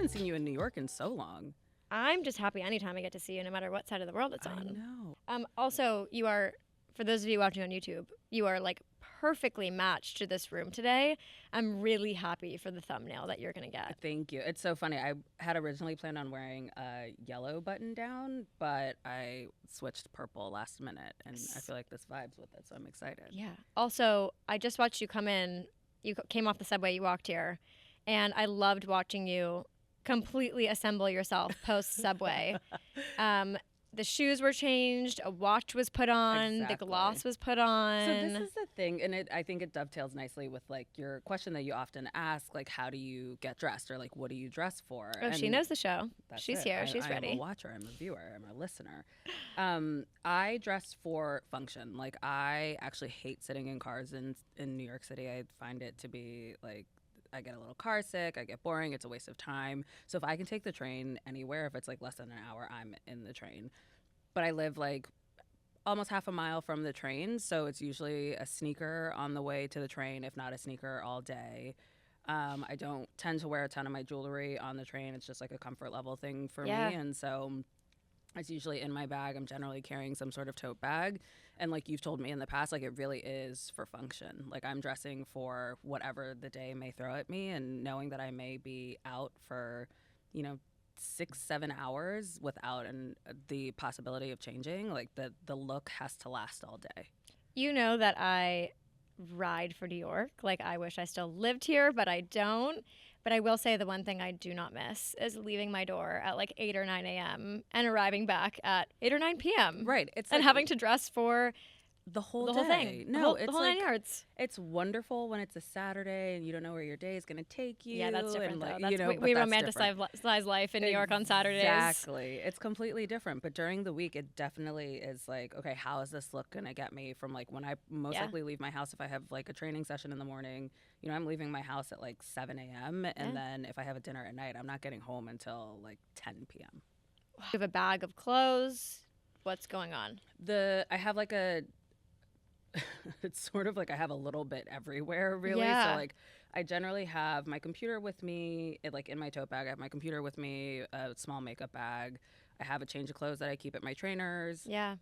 haven't seen you in New York in so long. I'm just happy anytime I get to see you, no matter what side of the world it's on. I know. Also, you are, for those of you watching on YouTube, you are like perfectly matched to this room today. I'm really happy for the thumbnail that you're going to get. Thank you. It's so funny. I had originally planned on wearing a yellow button down, but I switched purple last minute, and I feel like this vibes with it, so I'm excited. Yeah. Also, I just watched you come in. You came off the subway, you walked here, and I loved watching you completely assemble yourself post-subway. The shoes were changed, a watch was put on, Exactly. the gloss was put on. So this is the thing, and I think it dovetails nicely with like your question that you often ask, like how do you get dressed, or like what do you dress for? Oh, she knows the show. She's here. She's ready. I'm a watcher. I'm a viewer. I'm a listener. I dress for function. Like I actually hate sitting in cars in New York City. I find it to be like I get a little car sick. I get boring. It's a waste of time. So if I can take the train anywhere, if it's like less than an hour, I'm in the train. But I live like almost half a mile from the train, so it's usually a sneaker on the way to the train, if not a sneaker all day. I don't tend to wear a ton of my jewelry on the train. It's just like a comfort level thing for me, and so it's usually in my bag. I'm generally carrying some sort of tote bag, and like you've told me in the past, like it really is for function. Like I'm dressing for whatever the day may throw at me, and knowing that I may be out for, 6-7 hours without the possibility of changing, like the look has to last all day. You know that I ride for New York. Like I wish I still lived here, but I don't. But I will say the one thing I do not miss is leaving my door at like 8 or 9 a.m. and arriving back at 8 or 9 p.m. Right. It's and like having to dress for the whole thing. No, the it's whole like 9 yards. it's wonderful when it's a Saturday and you don't know where your day is going to take you. Yeah, that's different and though. like, That's, we romanticize life in New York on Saturdays. Exactly. It's completely different. But during the week, it definitely is like, okay, how is this look going to get me from like when I most likely leave my house if I have like a training session in the morning, I'm leaving my house at like 7 a.m. And then if I have a dinner at night, I'm not getting home until like 10 p.m. You have a bag of clothes. What's going on? I have like it's sort of like I have a little bit everywhere, really. Yeah. So like I generally have my computer with me, like in my tote bag. I have my computer with me, a small makeup bag. I have a change of clothes that I keep at my trainers. Yeah.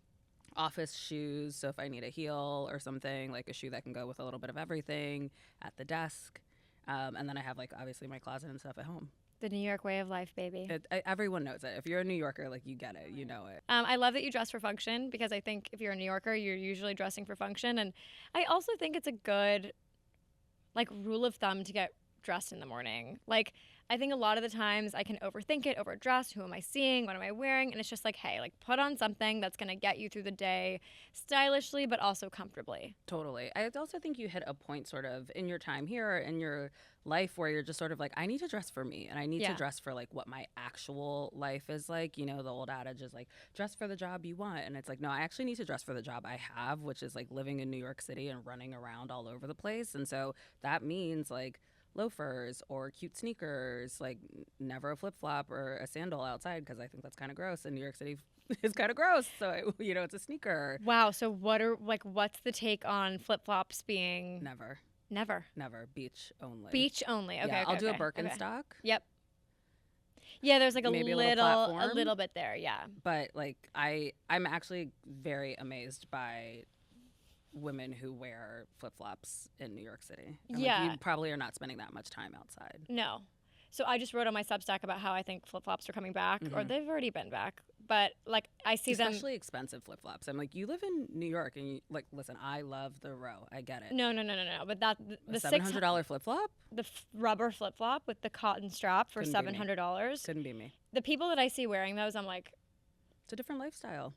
Office shoes, so if I need a heel or something, like a shoe that can go with a little bit of everything at the desk. And then I have like obviously my closet and stuff at home. The New York way of life, baby. Everyone knows it. If you're a New Yorker, like you get it, you know it. I love that you dress for function because I think if you're a New Yorker, you're usually dressing for function. And I also think it's a good like rule of thumb to get dressed in the morning. Like I think a lot of the times I can overthink it, overdress. Who am I seeing? What am I wearing? And it's just like, hey, like put on something that's going to get you through the day stylishly, but also comfortably. Totally. I also think you hit a point sort of in your time here in your life where you're just sort of like, I need to dress for me and I need to dress for like what my actual life is like. The old adage is like, dress for the job you want. And it's like, no, I actually need to dress for the job I have, which is like living in New York City and running around all over the place. And so that means like loafers or cute sneakers, like never a flip-flop or a sandal outside because I think that's kind of gross, and New York City is kind of gross, so it's a sneaker. Wow. So what's the take on flip-flops being Never beach only. Okay, yeah, I'll do a okay. Birkenstock. Yep. Yeah, there's like maybe a little bit there, yeah. But like I'm actually very amazed by women who wear flip-flops in New York City. And like, you probably are not spending that much time outside. No. So I just wrote on my Substack about how I think flip-flops are coming back, or they've already been back. But like I see them, especially expensive flip-flops. I'm like, you live in New York, and you like, listen, I love the row. I get it. No. But the $700 flip-flop, the rubber flip-flop with the cotton strap for $700. Couldn't be me. The people that I see wearing those, I'm like, it's a different lifestyle.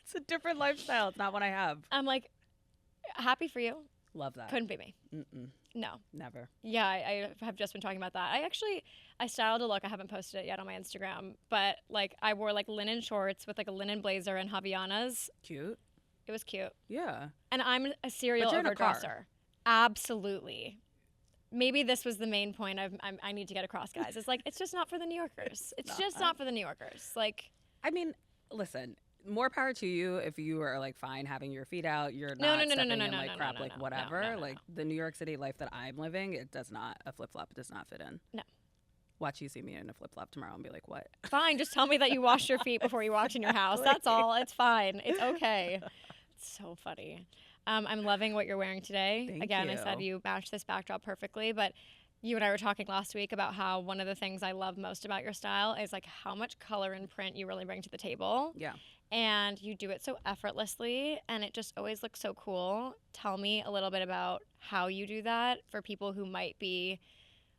It's a different lifestyle. It's not what I have. I'm like, happy for you. Love that. Couldn't be me. Mm-mm. No. Never. Yeah, I have just been talking about that. I styled a look. I haven't posted it yet on my Instagram, but like I wore like linen shorts with like a linen blazer and Havaianas. Cute. It was cute. Yeah. And I'm a serial overdresser. Absolutely. Maybe this was the main point I need to get across, guys. It's like, it's just not for the New Yorkers. It's just not for the New Yorkers. Like, I mean, listen, more power to you if you are like fine having your feet out. You're not stepping in like crap, like whatever. Like the New York City life that I'm living, a flip flop does not fit in. No. Watch you see me in a flip-flop tomorrow and be like, what? Fine, just tell me that you washed your feet before you walked in your house. That's all. It's fine. It's okay. It's so funny. I'm loving what you're wearing today. Thank Again, you. I said you match this backdrop perfectly, but you and I were talking last week about how one of the things I love most about your style is like how much color and print you really bring to the table. Yeah. And you do it so effortlessly, and it just always looks so cool. Tell me a little bit about how you do that for people who might be.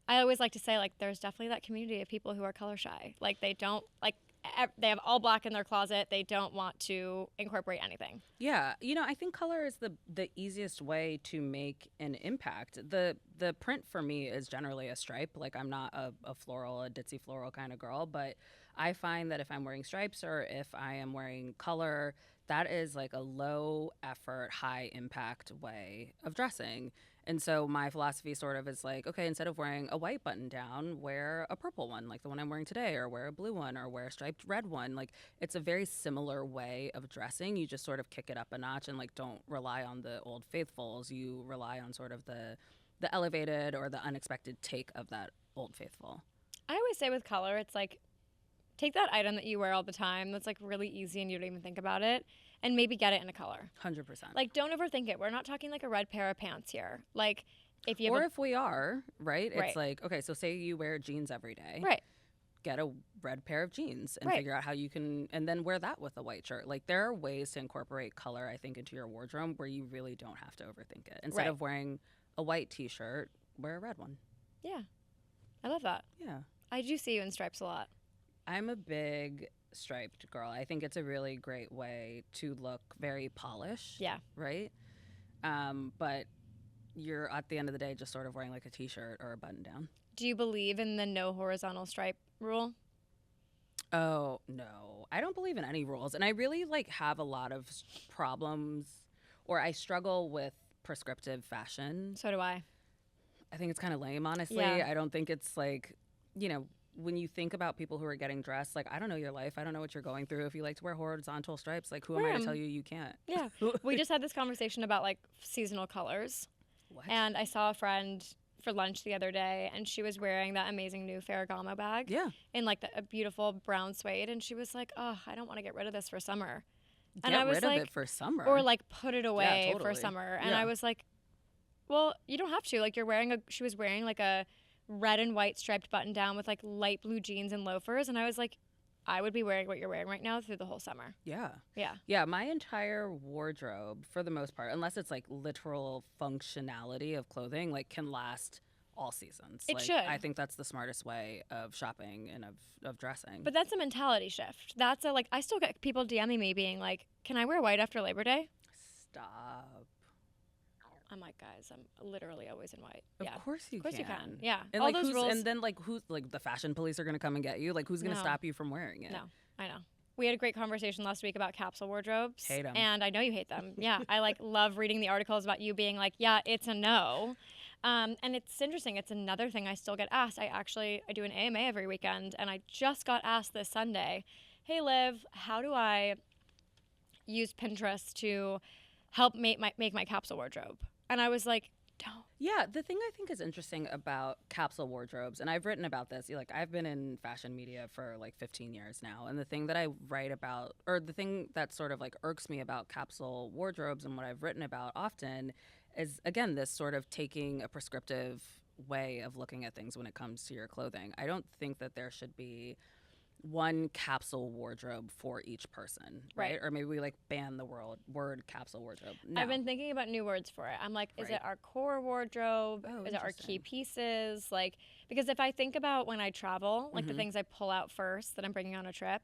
I always like to say, like, there's definitely that community of people who are color shy. Like, they don't, like, they have all black in their closet. They don't want to incorporate anything. Yeah, I think color is the easiest way to make an impact. The print for me is generally a stripe. Like, I'm not a ditzy floral kind of girl, but I find that if I'm wearing stripes or if I am wearing color, that is like a low effort, high impact way of dressing. And so my philosophy sort of is like, okay, instead of wearing a white button down, wear a purple one, like the one I'm wearing today, or wear a blue one, or wear a striped red one. Like, it's a very similar way of dressing. You just sort of kick it up a notch and like don't rely on the old faithfuls. You rely on sort of the elevated or the unexpected take of that old faithful. I always say with color, it's like, take that item that you wear all the time that's like really easy and you don't even think about it, and maybe get it in a color. 100%. Like, don't overthink it. We're not talking like a red pair of pants here. Like, if you have or if we are, right? Right. It's like, okay, so say you wear jeans every day. right. Get a red pair of jeans and Right. figure out how you can, and then wear that with a white shirt. Like, there are ways to incorporate color, I think, into your wardrobe where you really don't have to overthink it. Instead Right. of wearing a white t-shirt, wear a red one. Yeah. I love that. Yeah. I do see you in stripes a lot. I'm a big striped girl. I think it's a really great way to look very polished. Yeah. Right? But you're, at the end of the day, just sort of wearing like a t-shirt or a button down. Do you believe in the no horizontal stripe rule? Oh, no. I don't believe in any rules. And I really like have a lot of problems, or I struggle with prescriptive fashion. So do I. I think it's kind of lame, honestly. Yeah. I don't think it's like, when you think about people who are getting dressed, like, I don't know your life. I don't know what you're going through. If you like to wear horizontal stripes, like, who am I to tell you you can't? Yeah. We just had this conversation about like seasonal colors. What? And I saw a friend for lunch the other day, and she was wearing that amazing new Ferragamo bag Yeah. in like a beautiful brown suede. And she was like, oh, I don't want to get rid of this for summer. And Get I was rid like, of it for summer. or like put it away for totally. summer. And Yeah. I was like, well, you don't have to. Like, she was wearing like a red and white striped button down with like light blue jeans and loafers. And I was like, I would be wearing what you're wearing right now through the whole summer. Yeah. Yeah. Yeah, my entire wardrobe, for the most part, unless it's like literal functionality of clothing, like, can last all seasons. It Like, should. I think that's the smartest way of shopping and of dressing. But that's a mentality shift. That's like, I still get people DMing me being like, can I wear white after Labor Day? Stop. I'm like, guys, I'm literally always in white. Of Yeah. course you Of course can. you can. Yeah. And All like those rules. and then like who's like the fashion police are gonna come and get you? Like, who's gonna No. stop you from wearing it? No, I know. We had a great conversation last week about capsule wardrobes. Hate 'em. And I know you hate them. Yeah. I like love reading the articles about you being like, yeah, it's a no. And it's interesting. It's another thing I still get asked. I do an AMA every weekend, and I just got asked this Sunday, hey, Liv, how do I use Pinterest to help make my capsule wardrobe? And I was like, don't. Yeah, the thing I think is interesting about capsule wardrobes, and I've written about this, like, I've been in fashion media for like 15 years now, and the thing that I write about, or the thing that sort of like irks me about capsule wardrobes and what I've written about often is, again, this sort of taking a prescriptive way of looking at things when it comes to your clothing. I don't think that there should be one capsule wardrobe for each person, right? Or maybe we like ban the word capsule wardrobe. No. I've been thinking about new words for it. I'm like, is Right. it our core wardrobe? Oh, Is it our key interesting. pieces? Like, because if I think about when I travel, like the Mhm. things I pull out first that I'm bringing on a trip,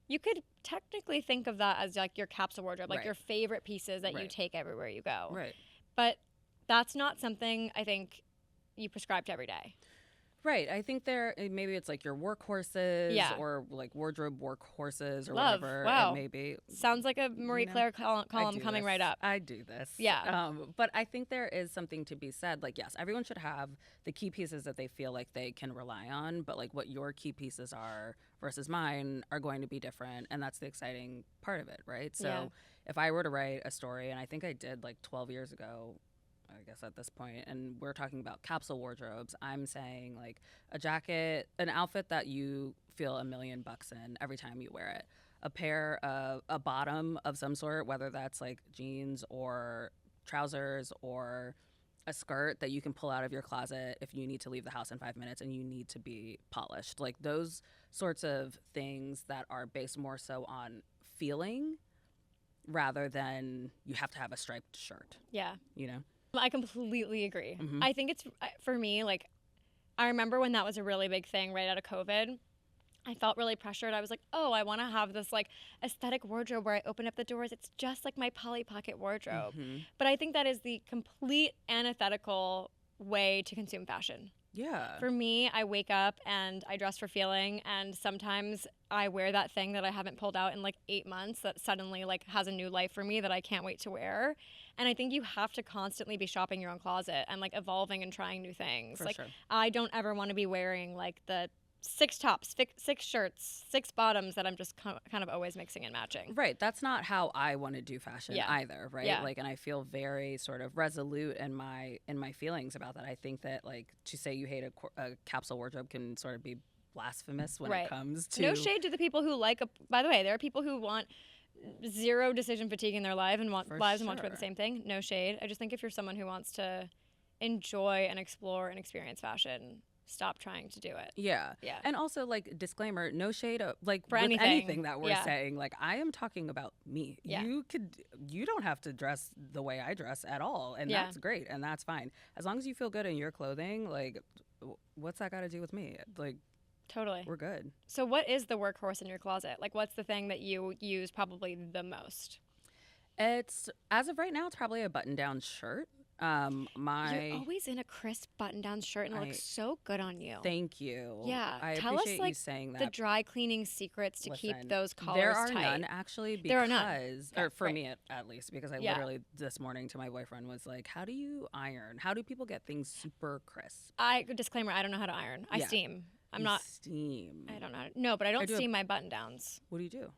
you could technically think of that as like your capsule wardrobe, like Right. your favorite pieces that you Right. take everywhere you go. Right. But that's not something I think you prescribe to every day. Right. I think maybe it's like your workhorses Yeah. or like wardrobe workhorses or Love. whatever Wow. it may be. Sounds like a Marie know, Claire I column do coming this. right up. I do this. Yeah. But I think there is something to be said. Like, yes, everyone should have the key pieces that they feel like they can rely on, but like what your key pieces are versus mine are going to be different. And that's the exciting part of it, right? So Yeah. if I were to write a story, and I think I did like 12 years ago, I guess at this point, and we're talking about capsule wardrobes, I'm saying like a jacket, an outfit that you feel $1,000,000 in every time you wear it. A bottom of some sort, whether that's like jeans or trousers or a skirt that you can pull out of your closet if you need to leave the house in 5 minutes and you need to be polished. Like those sorts of things that are based more so on feeling rather than you have to have a striped shirt. Yeah. You know? I completely agree. Mhm. I think it's, for me, like, I remember when that was a really big thing right out of COVID. I felt really pressured. I was like, oh, I want to have this like aesthetic wardrobe where I open up the doors. It's just like my Polly Pocket wardrobe. Mhm. But I think that is the complete antithetical way to consume fashion. Yeah. For me, I wake up and I dress for feeling, and sometimes I wear that thing that I haven't pulled out in like 8 months that suddenly like has a new life for me that I can't wait to wear. And I think you have to constantly be shopping your own closet and like evolving and trying new things. For like sure. I don't ever want to be wearing like the 6 tops, 6 shirts, 6 bottoms that I'm just kind of always mixing and matching. Right. That's not how I want to do fashion either, right? Yeah. Like, and I feel very sort of resolute in my feelings about that. I think that like to say you hate a capsule wardrobe can sort of be blasphemous when it comes to. No shade to the people who like by the way, there are people who want zero decision fatigue in their life and want to wear the same thing. No shade. I just think if you're someone who wants to enjoy and explore and experience fashion, stop trying to do it. Yeah. And also, like, disclaimer, no shade like for with anything that we're saying. Like, I am talking about me. Yeah. You don't have to dress the way I dress at all, and that's great, and that's fine. As long as you feel good in your clothing, like, what's that got to do with me? Like, totally. We're good. So what is the workhorse in your closet? Like, what's the thing that you use probably the most? It's, as of right now, it's probably a button-down shirt. You're always in a crisp button-down shirt, and it looks so good on you. Thank you. Yeah, I tell appreciate us like you saying that. the dry cleaning secrets to keep those collars there are tight. none actually, because there are none. Or for me at least, because I literally this morning to my boyfriend was like, "How do you iron? How do people get things super crisp?" Disclaimer: I don't know how to iron. I steam. I'm not steam. I don't know. No, but I don't steam my button-downs. What do you do?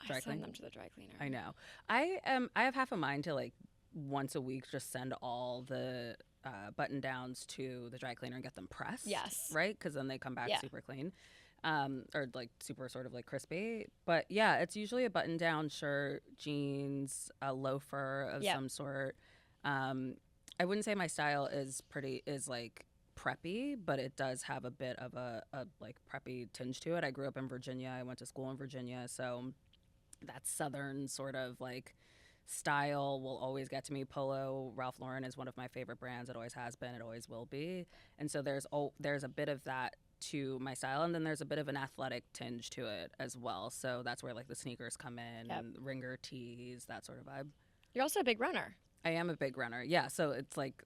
I send them to the dry cleaner. I know. I have half a mind to like once a week just send all the button downs to the dry cleaner and get them pressed. Yes. Right? Because then they come back super clean, or like super sort of like crispy. But yeah, it's usually a button down shirt, jeans, a loafer of some sort. I wouldn't say my style is like preppy, but it does have a bit of a like preppy tinge to it. I grew up in Virginia. I went to school in Virginia, so that southern sort of like style will always get to me. Polo, Ralph Lauren is one of my favorite brands. It always has been. It always will be. And so there's a bit of that to my style, and then there's a bit of an athletic tinge to it as well. So that's where like the sneakers come in, and ringer tees, that sort of vibe. You're also a big runner. I am a big runner. Yeah. So it's like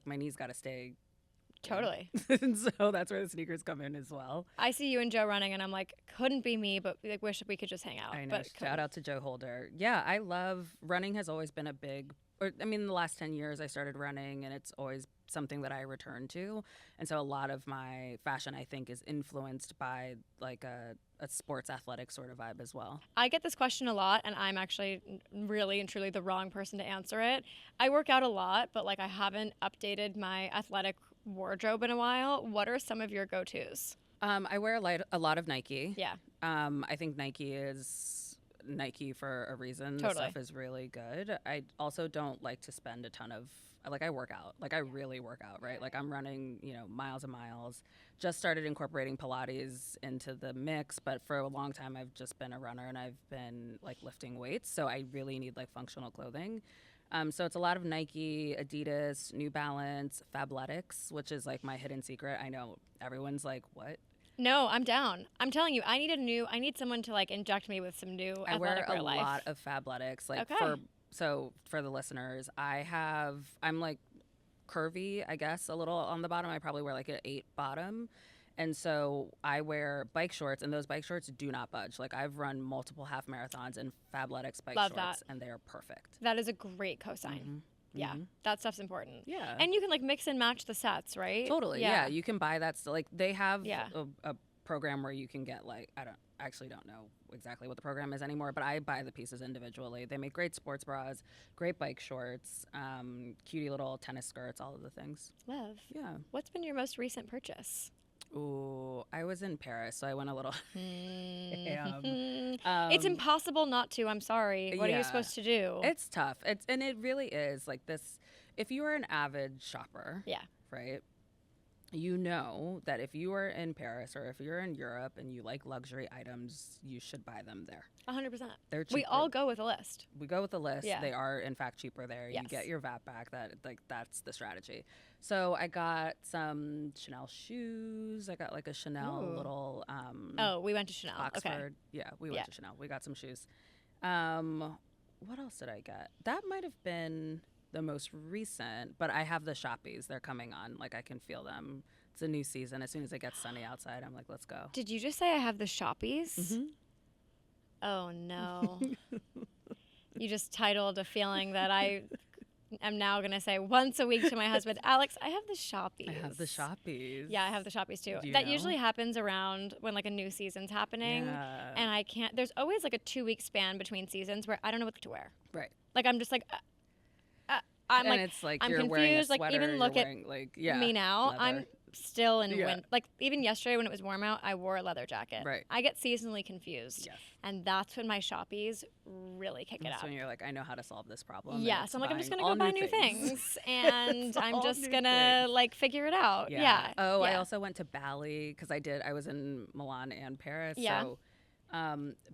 my knees got to stay. Totally. And so that's where the sneakers come in as well. I see you and Joe running, and I'm like, couldn't be me, but like, wish we could just hang out. I know. Shout out to Joe Holder. Yeah, I love running. Has always been in the last 10 years I started running, and it's always something that I return to. And so a lot of my fashion, I think, is influenced by like a sports athletic sort of vibe as well. I get this question a lot, and I'm actually really and truly the wrong person to answer it. I work out a lot, but like I haven't updated my athletic wardrobe in a while. What are some of your go-tos? I wear a lot of Nike. Yeah. I think Nike is Nike for a reason. Totally. The stuff is really good. I also don't like to spend a ton of, like, I work out. Like, I really work out, right? Like, I'm running, miles and miles. Just started incorporating Pilates into the mix, but for a long time I've just been a runner, and I've been like lifting weights. So I really need like functional clothing. So it's a lot of Nike, Adidas, New Balance, Fabletics, which is like my hidden secret. I know everyone's like, what? No, I'm down. I'm telling you, I need someone to like inject me with some new athletic wear. I wear a lot of Fabletics. Like for the listeners, I'm like curvy, I guess, a little on the bottom. I probably wear like an 8 bottom. And so I wear bike shorts, and those bike shorts do not budge. Like, I've run multiple half marathons in Fabletics bike shorts, and they are perfect. That is a great cosign. Mm-hmm. Yeah, that stuff's important. Yeah. And you can like mix and match the sets, right? Totally. Yeah. You can buy that. Like, they have a program where you can get like, I actually don't know exactly what the program is anymore, but I buy the pieces individually. They make great sports bras, great bike shorts, cutie little tennis skirts, all of the things. Love. Yeah. What's been your most recent purchase? Ooh, I was in Paris, so I went a little ham. It's impossible not to. I'm sorry. What are you supposed to do? It's tough. And it really is like this. If you are an avid shopper, Yeah. right? You know that if you are in Paris or if you're in Europe and you like luxury items, you should buy them there. 100%. They're cheaper. We all go with a list. We go with a list. Yeah. They are in fact cheaper there. Yes. You get your VAT back. That's the strategy. So I got some Chanel shoes. I got like a Chanel little we went to Chanel. Oxford. Okay. Yeah, we went to Chanel. We got some shoes. What else did I get? That might have been the most recent, but I have the shoppies. They're coming on. Like I can feel them. It's a new season. As soon as it gets sunny outside, I'm like, let's go. Did you just say I have the shoppies? Mm-hmm. Oh no. You just titled a feeling that I am now going to say once a week to my husband, Alex, I have the shoppies. I have the shoppies. Yeah, I have the shoppies too. Do you that know? usually happens around when like a new season's happening. Yeah. And I can't, there's always like a 2-week span between seasons where I don't know what to wear. Right. Like I'm just like, and it's like I'm you're confused. wearing a sweater, like even look at me now. leather. I'm still in Yeah. winter. Like even yesterday when it was warm out, I wore a leather jacket. Right. I get seasonally confused. Yes. And that's when my shoppies really kick it That's up. when you're like, I know how to solve this problem. Yeah, so I'm like, I'm just gonna go buying buy all new things, and It's I'm all just new gonna things. like figure it out. Yeah. Oh, I Yeah. also went to Bali because I was in Milan and Paris. Yeah. So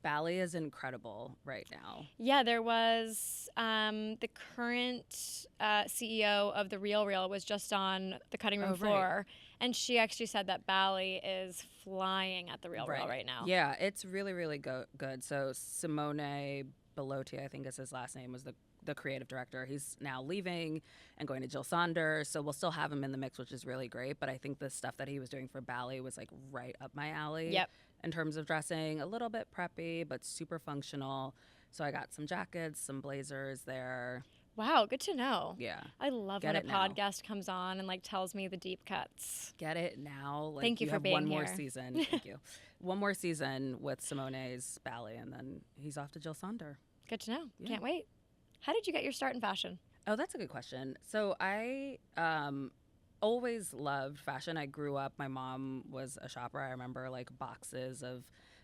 Bali is incredible right now. Yeah, there was the current CEO of the Real Real was just on the cutting room Oh, right. floor, and she actually said that Bali is flying at the Real Real right now. Yeah, it's really, really good. So Simone Bellotti, I think is his last name, was the creative director. He's now leaving and going to Jill Saunders, so we'll still have him in the mix, which is really great. But I think the stuff that he was doing for Bali was like right up my alley. Yep. In terms of dressing, a little bit preppy, but super functional. So I got some jackets, some blazers there. Wow, good to know. Yeah. I love Get when a it now. podcast comes on and like tells me the deep cuts. Get it now. Like, Thank you for have being one more here. season. Thank you. One more season with Simone's Ballet, and then he's off to Jill Saunders. Good to know. Yeah. Can't wait. How did you get your start in fashion? Oh, that's a good question. So I always loved fashion. I grew up, my mom was a shopper. I remember like boxes of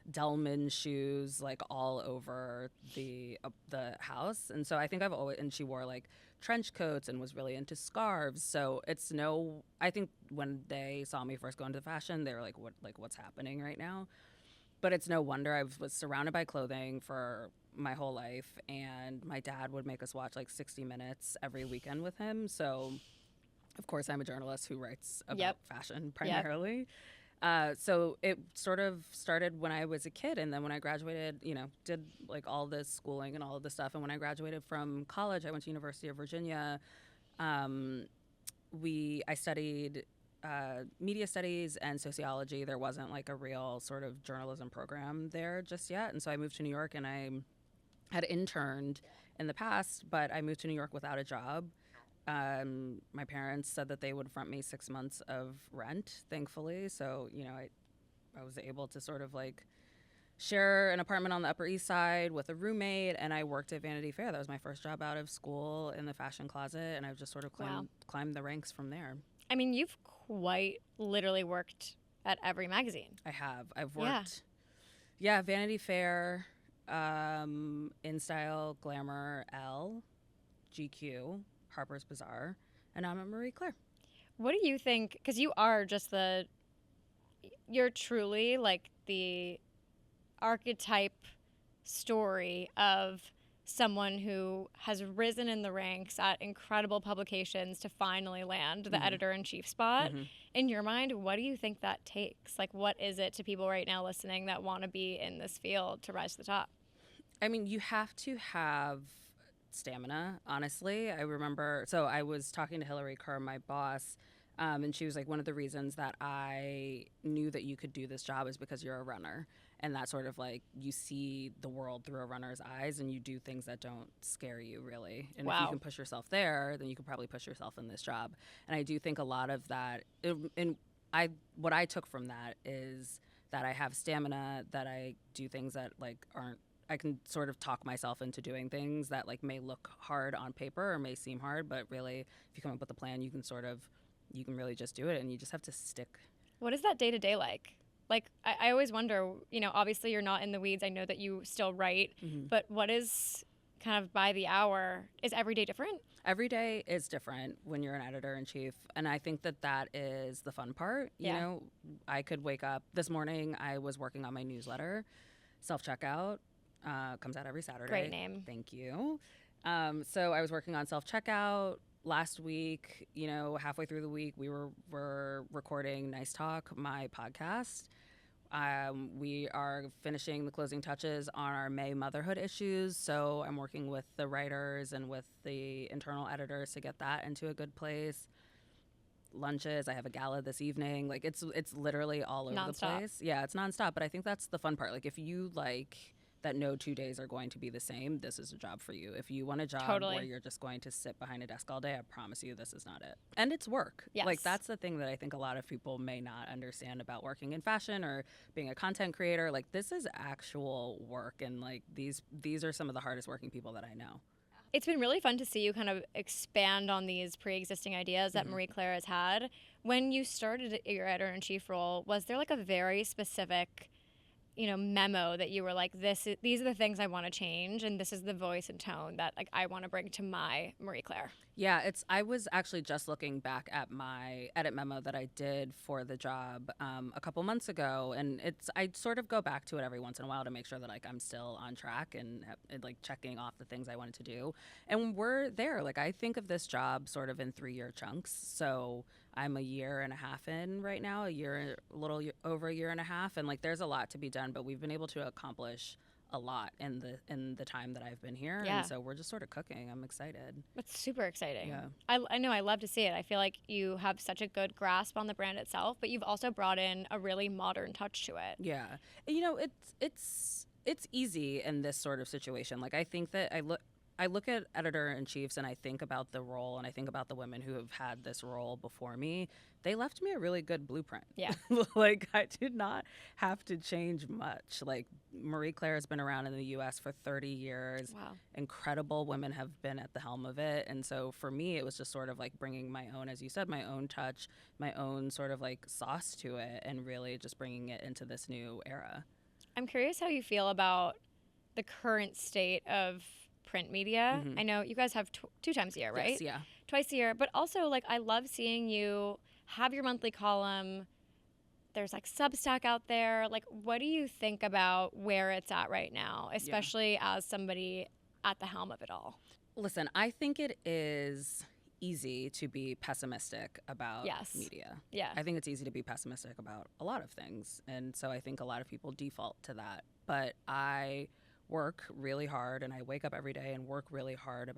Delman shoes like all over the house. And so I think and she wore like trench coats and was really into scarves. So I think when they saw me first go into fashion, they were like, what's happening right now? But it's no wonder. I was surrounded by clothing for my whole life, and my dad would make us watch like 60 Minutes every weekend with him. So, of course, I'm a journalist who writes about fashion primarily. So it sort of started when I was a kid, and then when I graduated, did like all this schooling and all of this stuff. And when I graduated from college, I went to University of Virginia. I studied media studies and sociology. There wasn't like a real sort of journalism program there just yet. And so I moved to New York, and I had interned in the past, but I moved to New York without a job. My parents said that they would front me 6 months of rent, thankfully. So, I was able to sort of like share an apartment on the Upper East Side with a roommate, and I worked at Vanity Fair. That was my first job out of school in the fashion closet, and I've just sort of climbed the ranks from there. I mean, you've quite literally worked at every magazine. I have. I've worked, Vanity Fair, InStyle, Glamour, Elle, GQ, Harper's Bazaar, and now I'm at Marie Claire. What do you think? Because you are just you're truly like the archetype story of someone who has risen in the ranks at incredible publications to finally land the editor-in-chief spot. Mm-hmm. In your mind, what do you think that takes? Like, what is it to people right now listening that want to be in this field to rise to the top? I mean, you have to have stamina, honestly. I remember, so I was talking to Hillary Kerr, my boss, and she was like, one of the reasons that I knew that you could do this job is because you're a runner. And that sort of like, you see the world through a runner's eyes, and you do things that don't scare you, really. And if you can push yourself there, then you can probably push yourself in this job. And I do think a lot of that, what I took from that is that I have stamina, that I do things that like aren't, I can sort of talk myself into doing things that like may look hard on paper or may seem hard, but really if you come up with a plan, you can really just do it, and you just have to stick. What is that day to day like? Like, I always wonder, obviously you're not in the weeds. I know that you still write, but what is kind of by the hour? Is every day different? Every day is different when you're an editor-in-chief, and I think that is the fun part. You know, I could wake up. This morning I was working on my newsletter, Self-Checkout. Comes out every Saturday. Great name. Thank you. So I was working on Self-Checkout. Last week, halfway through the week, we were recording Nice Talk, my podcast. We are finishing the closing touches on our May motherhood issues, so I'm working with the writers and with the internal editors to get that into a good place. Lunches, I have a gala this evening. Like it's literally all over the place. Yeah, it's nonstop, but I think that's the fun part. Like if you like that no 2 days are going to be the same, this is a job for you. If you want a job where you're just going to sit behind a desk all day, I promise you this is not it. And it's work. Yes. Like that's the thing that I think a lot of people may not understand about working in fashion or being a content creator. Like this is actual work, and like these are some of the hardest working people that I know. It's been really fun to see you kind of expand on these pre-existing ideas that Marie Claire has had. When you started your editor-in-chief role, was there like a very specific memo that you were like, these are the things I want to change, and this is the voice and tone that like I want to bring to my Marie Claire? Yeah, I was actually just looking back at my edit memo that I did for the job a couple months ago, and I sort of go back to it every once in a while to make sure that like I'm still on track and like checking off the things I wanted to do. And we're there. Like I think of this job sort of in 3-year chunks. So I'm a year and a half in right now, a little over a year and a half, and like there's a lot to be done, but we've been able to accomplish a lot in the time that I've been here. Yeah. And so we're just sort of cooking. I'm excited. It's super exciting. Yeah. I know, I love to see it. I feel like you have such a good grasp on the brand itself, but you've also brought in a really modern touch to it. Yeah. It's easy in this sort of situation. Like I think that I look at editor-in-chiefs and I think about the role, and I think about the women who have had this role before me. They left me a really good blueprint. Yeah. Like I did not have to change much. Like Marie Claire has been around in the U.S. for 30 years. Wow. Incredible women have been at the helm of it. And so for me, it was just sort of like bringing my own, as you said, my own touch, my own sort of like sauce to it, and really just bringing it into this new era. I'm curious how you feel about the current state of print media. I know you guys have 2 times a year, right? Yes, yeah. Twice a year, but also like I love seeing you have your monthly column. There's like Substack out there. Like what do you think about where it's at right now, especially as somebody at the helm of it all? Listen, I think it is easy to be pessimistic about media. Yeah. I think it's easy to be pessimistic about a lot of things. And so I think a lot of people default to that. But I work really hard, and I wake up every day and work really hard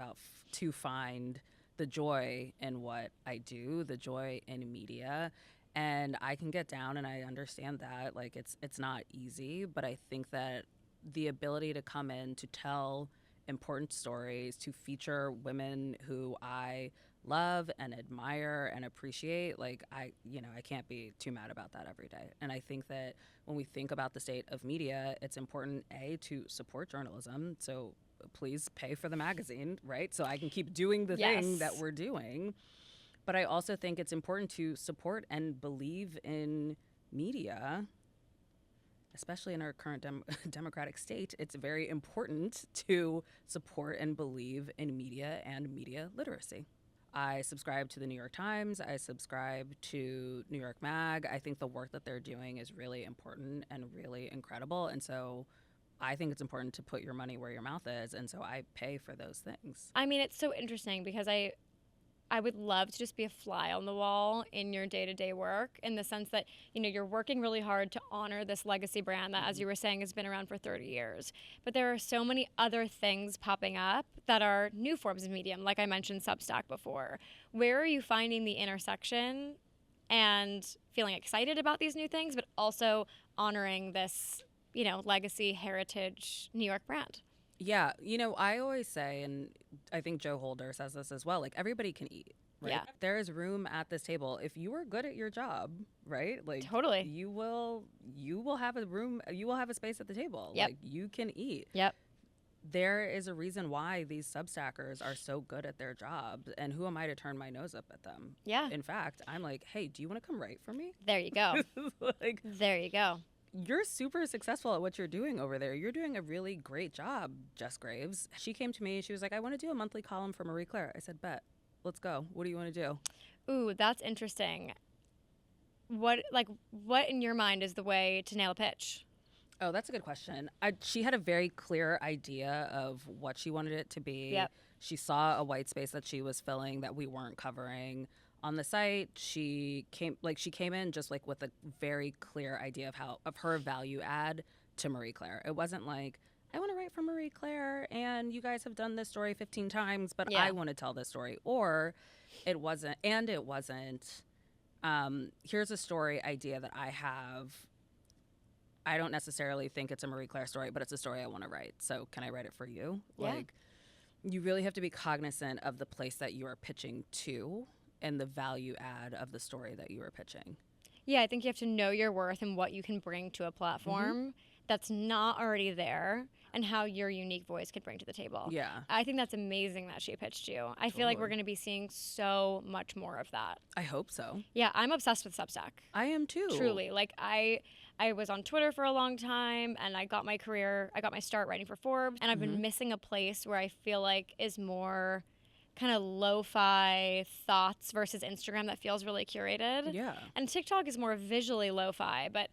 to find the joy in what I do, the joy in media. And I can get down, and I understand that like it's not easy, but I think that the ability to come in to tell important stories, to feature women who I love and admire and appreciate, like I can't be too mad about that every day. And I think that when we think about the state of media, it's important to support journalism. So please pay for the magazine, right? So I can keep doing the thing that we're doing. But I also think it's important to support and believe in media, especially in our current democratic state. It's very important to support and believe in media and media literacy. I subscribe to the New York Times. I subscribe to New York Mag. I think the work that they're doing is really important and really incredible. And so I think it's important to put your money where your mouth is. And so I pay for those things. I mean, it's so interesting because I would love to just be a fly on the wall in your day-to-day work, in the sense that, you're working really hard to honor this legacy brand that, as you were saying, has been around for 30 years. But there are so many other things popping up that are new forms of medium, like I mentioned Substack before. Where are you finding the intersection and feeling excited about these new things, but also honoring this, legacy, heritage, New York brand? Yeah, I always say, and I think Joe Holder says this as well, like everybody can eat. right? Yeah. There is room at this table. If you are good at your job, right? Like Totally. you will have a room, you will have a space at the table. Yep. Like you can eat. Yep. There is a reason why these substackers are so good at their jobs, and who am I to turn my nose up at them? Yeah. In fact, I'm like, hey, do you want to come write for me? There you go. Like, There you go. you're super successful at what you're doing over there. You're doing a really great job, Jess Graves. She came to me. She was like, I want to do a monthly column for Marie Claire. I said, bet. Let's go. What do you want to do? Ooh, that's interesting. What in your mind is the way to nail a pitch? Oh, that's a good question. She had a very clear idea of what she wanted it to be. Yep. She saw a white space that she was filling that we weren't covering on the site. She came in just like with a very clear idea of her value add to Marie Claire. It wasn't like, I want to write for Marie Claire and you guys have done this story 15 times, but Yeah. I want to tell this story. Or it wasn't, here's a story idea that I have. I don't necessarily think it's a Marie Claire story, but it's a story I want to write. So can I write it for you? Yeah. Like, you really have to be cognizant of the place that you are pitching to and the value add of the story that you are pitching. Yeah, I think you have to know your worth and what you can bring to a platform that's not already there and how your unique voice could bring to the table. Yeah. I think that's amazing that she pitched you. I feel like we're Totally. going to be seeing so much more of that. I hope so. Yeah, I'm obsessed with Substack. I am too. Truly. Like I was on Twitter for a long time and I got my start writing for Forbes, and I've been missing a place where I feel like is more kind of lo-fi thoughts versus Instagram that feels really curated. Yeah. And TikTok is more visually lo-fi, but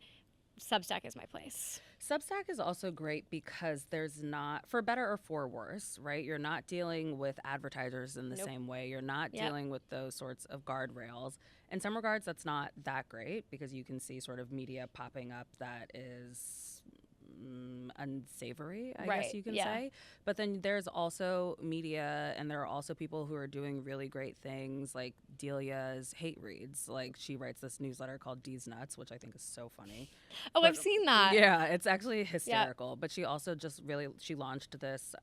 Substack is my place. Substack is also great because there's not, for better or for worse, right? You're not dealing with advertisers in the Nope. same way. You're not Yep. dealing with those sorts of guardrails. In some regards, that's not that great because you can see sort of media popping up that is unsavory, I Right, guess you can yeah. say. But then there's also media, and there are also people who are doing really great things, like Delia's hate reads. Like, she writes this newsletter called D's Nuts, which I think is so funny. Oh, I've seen that. Yeah, it's actually hysterical. But she also she launched this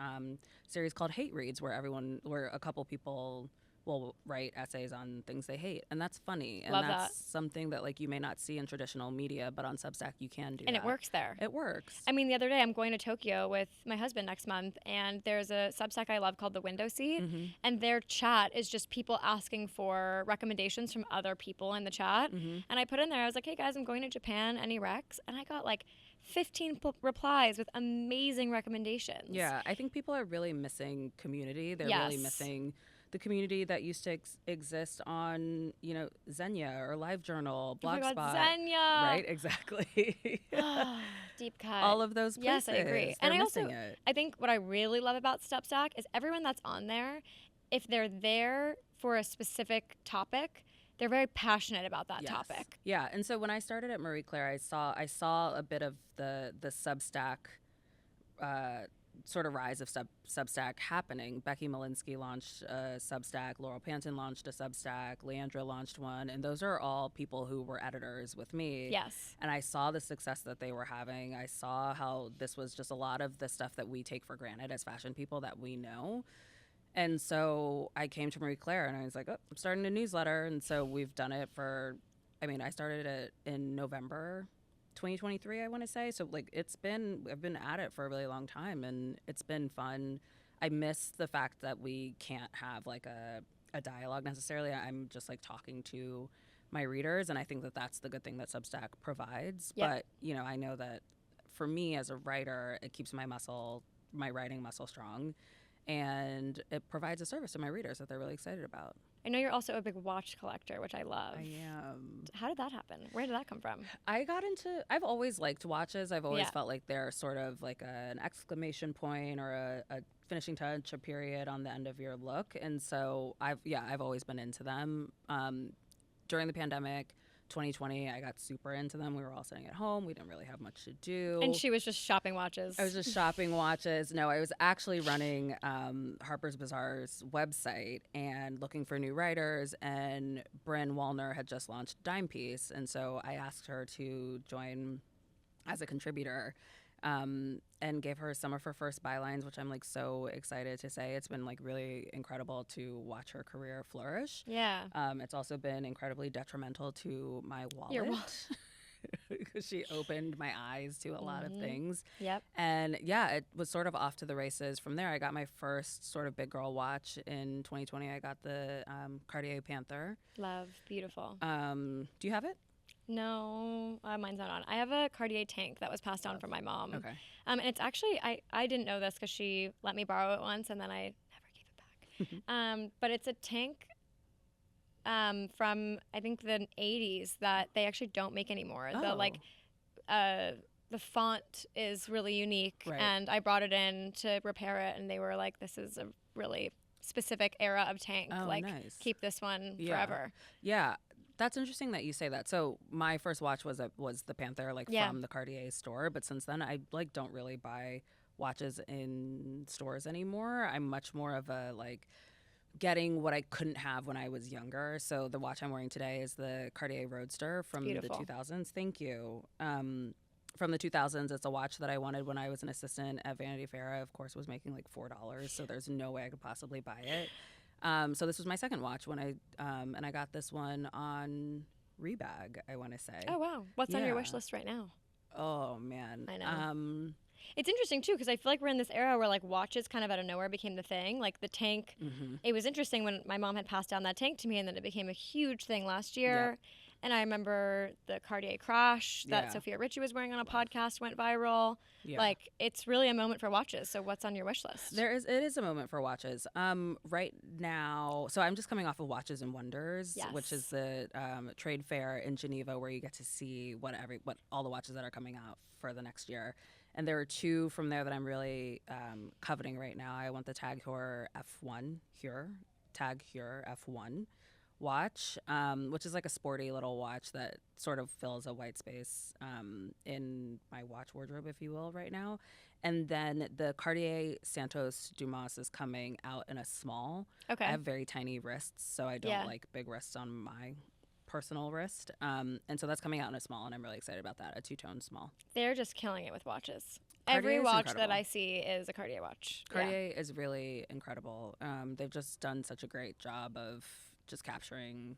series called Hate Reads, where a couple people will write essays on things they hate, and that's funny. And Love that's that. something that like you may not see in traditional media, but on Substack you can do. And that. it works there. It works. I mean, the other day I'm going to Tokyo with my husband next month, and there's a Substack I love called The Window Seat, and their chat is just people asking for recommendations from other people in the chat. And I put in there, I was like, hey guys, I'm going to Japan, any recs? And I got like 15 replies with amazing recommendations. Yeah, I think people are really missing community. They're really Yes. missing the community that used to exist on, Xenia or LiveJournal, Oh my Blogspot. God, Xenia. Right, exactly. Deep cut. All of those places. Yes, I agree. They're And I missing also, it. I think what I really love about Substack is everyone that's on there, if they're there for a specific topic, they're very passionate about that Yes. topic. Yeah, and so when I started at Marie Claire, I saw a bit of the Substack sort of rise of Substack happening. Becky Malinsky launched a Substack, Laurel Panton launched a Substack, Leandra launched one, and those are all people who were editors with me. Yes. And I saw the success that they were having. I saw how this was just a lot of the stuff that we take for granted as fashion people that we know. And so I came to Marie Claire and I was like, oh, I'm starting a newsletter. And so we've done it I started it in November 2023, I want to say. So like I've been at it for a really long time and it's been fun. I miss the fact that we can't have like a dialogue necessarily. I'm just like talking to my readers, and I think that that's the good thing that Substack provides. Yep. But, I know that for me as a writer, it keeps my writing muscle strong, and it provides a service to my readers that they're really excited about. I know you're also a big watch collector, which I love. I am. How did that happen? Where did that come from? I've always liked watches. I've always Yeah. felt like they're sort of like an exclamation point or a finishing touch, a period on the end of your look. And so I've always been into them. During the pandemic, 2020, I got super into them. We were all sitting at home. We didn't really have much to do. And she was just shopping watches. I was just shopping watches. No, I was actually running Harper's Bazaar's website and looking for new writers. And Bryn Wallner had just launched Timepiece, and so I asked her to join as a contributor. and gave her some of her first bylines, which I'm like so excited to say. It's been like really incredible to watch her career flourish. Yeah. It's also been incredibly detrimental to my wallet. Your wallet. Because she opened my eyes to a lot of things. Yep. And yeah, it was sort of off to the races from there. I got my first sort of big girl watch in 2020. I got the Cartier Panther. Love. Beautiful. Do you have it? No, mine's not on. I have a Cartier tank that was passed down from my mom. Okay. And it's actually, I didn't know this because she let me borrow it once and then I never gave it back. But it's a tank from, I think, the 80s that they actually don't make anymore. The font is really unique. Right. And I brought it in to repair it and they were like, this is a really specific era of tank. Nice. Keep this one forever. Yeah. That's interesting that you say that. So my first watch was the Panther, from the Cartier store. But since then, I don't really buy watches in stores anymore. I'm much more of a getting what I couldn't have when I was younger. So the watch I'm wearing today is the Cartier Roadster from the 2000s. Thank you. From the 2000s, it's a watch that I wanted when I was an assistant at Vanity Fair. I, of course, was making like $4, so there's no way I could possibly buy it. So this was my second watch when I got this one on Rebag, I want to say. Oh, wow. What's on your wish list right now? Oh, man. I know. It's interesting, too, because I feel like we're in this era where, watches kind of out of nowhere became the thing. The tank, it was interesting when my mom had passed down that tank to me, and then it became a huge thing last year. Yep. And I remember the Cartier Crash that Sophia Richie was wearing on a podcast went viral. Yeah. It's really a moment for watches. So what's on your wish list? It is a moment for watches. Right now, so I'm just coming off of Watches and Wonders, which is the trade fair in Geneva where you get to see what all the watches that are coming out for the next year. And there are two from there that I'm really coveting right now. I want the Tag Heuer F1 watch, which is like a sporty little watch that sort of fills a white space in my watch wardrobe, if you will, right now. And then the Cartier Santos Dumas is coming out in a small. Okay. I have very tiny wrists, so I don't like big wrists on my personal wrist. And so that's coming out in a small, and I'm really excited about that, a two-tone small. They're just killing it with watches. Cartier Every watch incredible. that I see is a Cartier watch. Cartier is really incredible. They've just done such a great job of just capturing,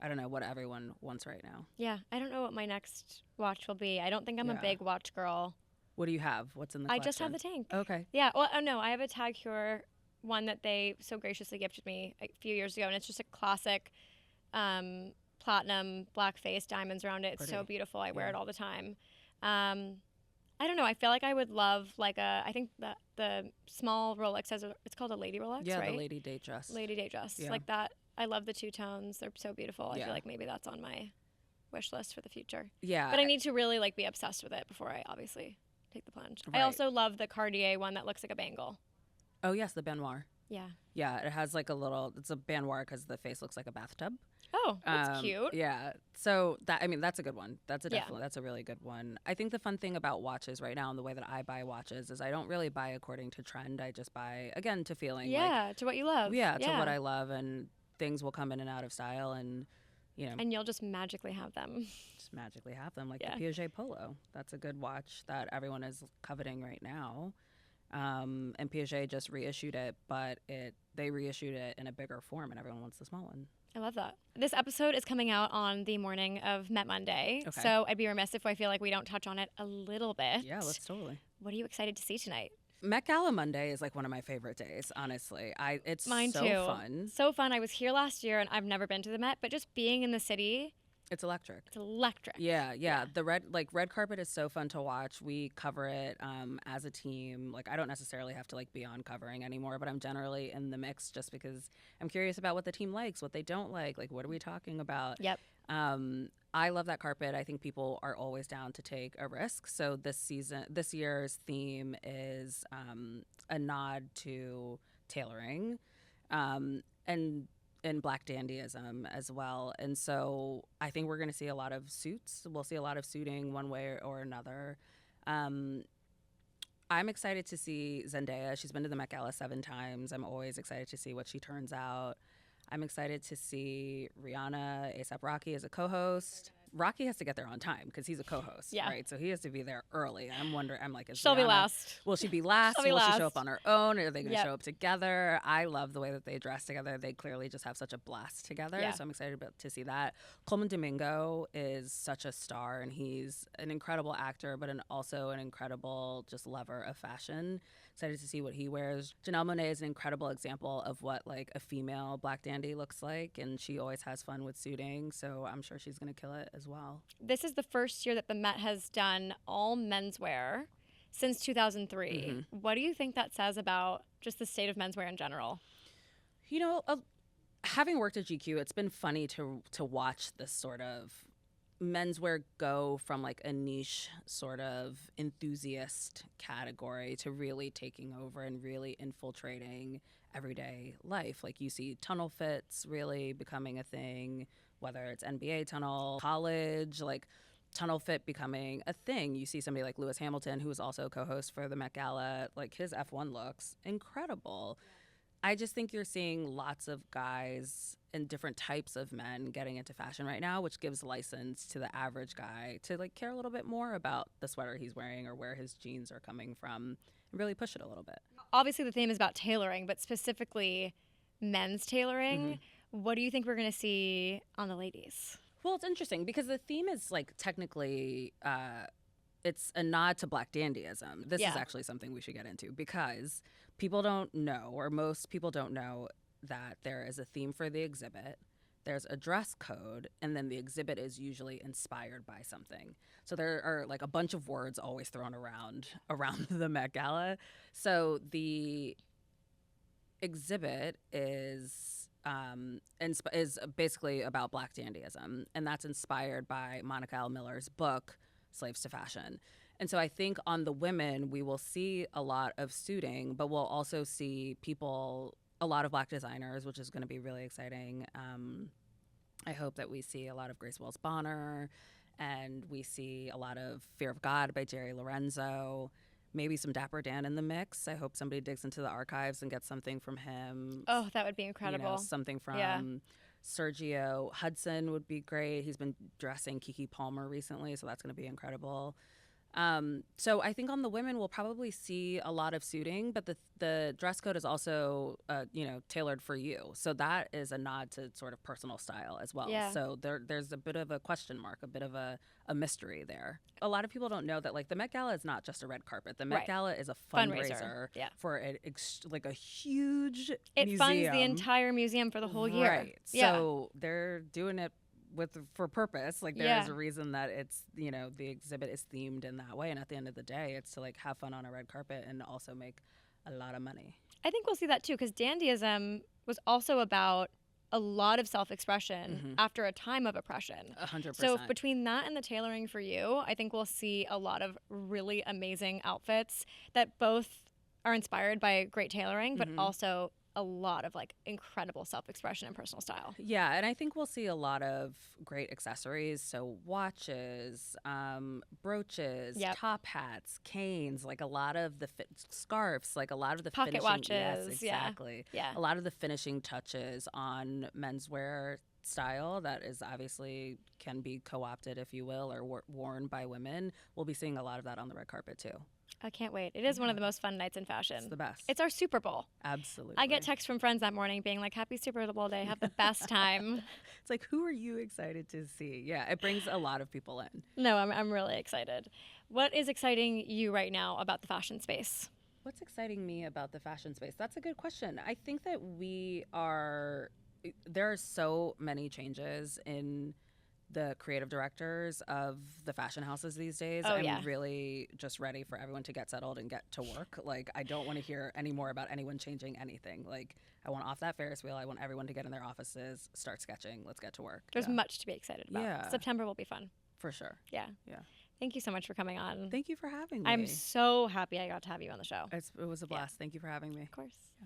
I don't know, what everyone wants right now. Yeah, I don't know what my next watch will be. I don't think I'm a big watch girl. What do you have? What's in the collection? I just have the tank. Okay. Yeah, well, oh no, I have a Tag Heuer one that they so graciously gifted me a few years ago, and it's just a classic platinum black face, diamonds around it. It's so beautiful. I wear it all the time. I don't know. I feel like I would love I think the small Rolex it's called a lady Rolex, right? Yeah, the lady date dress. Lady date dress. Yeah. Like that. I love the two tones. They're so beautiful. I Yeah. feel like maybe that's on my wish list for the future. Yeah. But I need to really be obsessed with it before I obviously take the plunge. Right. I also love the Cartier one that looks like a bangle. Oh, yes, the baignoire. Yeah. Yeah, it has it's a baignoire because the face looks like a bathtub. Oh, that's cute. Yeah. So that's a good one. That's a really good one. I think the fun thing about watches right now and the way that I buy watches is I don't really buy according to trend. I just buy, again, to feeling. Yeah, to what you love. Yeah, to what I love, and things will come in and out of style, and and you'll just magically have them. Just magically have them, like the Piaget Polo. That's a good watch that everyone is coveting right now. And Piaget just reissued it, but they reissued it in a bigger form, and everyone wants the small one. I love that. This episode is coming out on the morning of Met Monday, Okay. so I'd be remiss if I feel like we don't touch on it a little bit. Yeah, let's totally. What are you excited to see tonight? Met Gala Monday is one of my favorite days, honestly. It's Mine so too. fun. So fun. I was here last year, and I've never been to the Met, but just being in the city, It's electric. it's electric. Yeah. The red carpet is so fun to watch. We cover it as a team. I don't necessarily have to be on covering anymore, but I'm generally in the mix just because I'm curious about what the team likes, what they don't like. What are we talking about? Yep. I love that carpet. I think people are always down to take a risk. So this year's theme is a nod to tailoring, and Black dandyism as well. And so I think we're going to see a lot of suits. We'll see a lot of suiting one way or another. I'm excited to see Zendaya. She's been to the Met Gala 7 times. I'm always excited to see what she turns out. I'm excited to see Rihanna, A$AP Rocky as a co-host. Rocky has to get there on time because he's a co-host, Yeah. right? So he has to be there early. I'm wondering, I'm like, is She'll be Rihanna- last. Will she be last? She'll be Will she last. show up on her own? Or are they going to Yep. show up together? I love the way that they dress together. They clearly just have such a blast together. Yeah. So I'm excited to see that. Coleman Domingo is such a star, and he's an incredible actor, but also an incredible just lover of fashion. Excited to see what he wears. Janelle Monáe is an incredible example of what like a female black dandy looks like, and she always has fun with suiting. So I'm sure she's going to kill it as well. This is the first year that the Met has done all menswear since 2003. Mm-hmm. What do you think that says about just the state of menswear in general? You know, having worked at GQ, it's been funny to watch this sort of menswear go from like a niche sort of enthusiast category to really taking over and really infiltrating everyday life. Like you see tunnel fits really becoming a thing, whether it's NBA tunnel, college, like tunnel fit becoming a thing. You see somebody like Lewis Hamilton, who is also a co-host for the Met Gala, like his F1 looks incredible. I just think you're seeing lots of guys and different types of men getting into fashion right now, which gives license to the average guy to like care a little bit more about the sweater he's wearing or where his jeans are coming from and really push it a little bit. Obviously, the theme is about tailoring, but specifically men's tailoring. Mm-hmm. What do you think we're going to see on the ladies? Well, it's interesting because the theme is like technically it's a nod to Black dandyism. This is actually something we should get into because people don't know, or most people don't know, that there is a theme for the exhibit. There's a dress code, and then the exhibit is usually inspired by something. So there are like a bunch of words always thrown around the Met Gala. So the exhibit is basically about Black dandyism, and that's inspired by Monica L. Miller's book, Slaves to Fashion. And so I think on the women, we will see a lot of suiting, but we'll also see a lot of Black designers, which is going to be really exciting. I hope that we see a lot of Grace Wells Bonner, and we see a lot of Fear of God by Jerry Lorenzo, maybe some Dapper Dan in the mix. I hope somebody digs into the archives and gets something from him. Oh, that would be incredible. You know, something from Sergio Hudson would be great. He's been dressing Keke Palmer recently, so that's going to be incredible. So I think on the women, we'll probably see a lot of suiting, but the dress code is also, tailored for you. So that is a nod to sort of personal style as well. Yeah. So there's a bit of a question mark, a bit of a mystery there. A lot of people don't know that like the Met Gala is not just a red carpet. The Met Gala is a fundraiser for a huge It museum. funds the entire museum for the whole year. Right. So they're doing it for purpose. Like there's a reason that it's, the exhibit is themed in that way, and at the end of the day it's to like have fun on a red carpet and also make a lot of money. I think we'll see that too, because dandyism was also about a lot of self-expression after a time of oppression. 100%. So between that and the tailoring for you, I think we'll see a lot of really amazing outfits that both are inspired by great tailoring, but also a lot of like incredible self-expression and personal style. Yeah, and I think we'll see a lot of great accessories. So watches, brooches, top hats, canes, like a lot of the scarves, like a lot of the pocket finishing, watches. Yes, exactly. Yeah. A lot of the finishing touches on menswear style that is obviously can be co-opted, if you will, or worn by women. We'll be seeing a lot of that on the red carpet too. I can't wait. It is one of the most fun nights in fashion. It's the best. It's our Super Bowl. Absolutely. I get texts from friends that morning being like, happy Super Bowl day. Have the best time. It's like, who are you excited to see? Yeah, it brings a lot of people in. No, I'm really excited. What is exciting you right now about the fashion space? What's exciting me about the fashion space? That's a good question. I think that there are so many changes in the creative directors of the fashion houses these days. I'm really just ready for everyone to get settled and get to work. Like, I don't want to hear any more about anyone changing anything. Like, I want off that Ferris wheel. I want everyone to get in their offices, start sketching. Let's get to work. There's much to be excited about. Yeah. September will be fun. For sure. Yeah. Thank you so much for coming on. Thank you for having me. I'm so happy I got to have you on the show. It was a blast. Thank you for having me. Of course.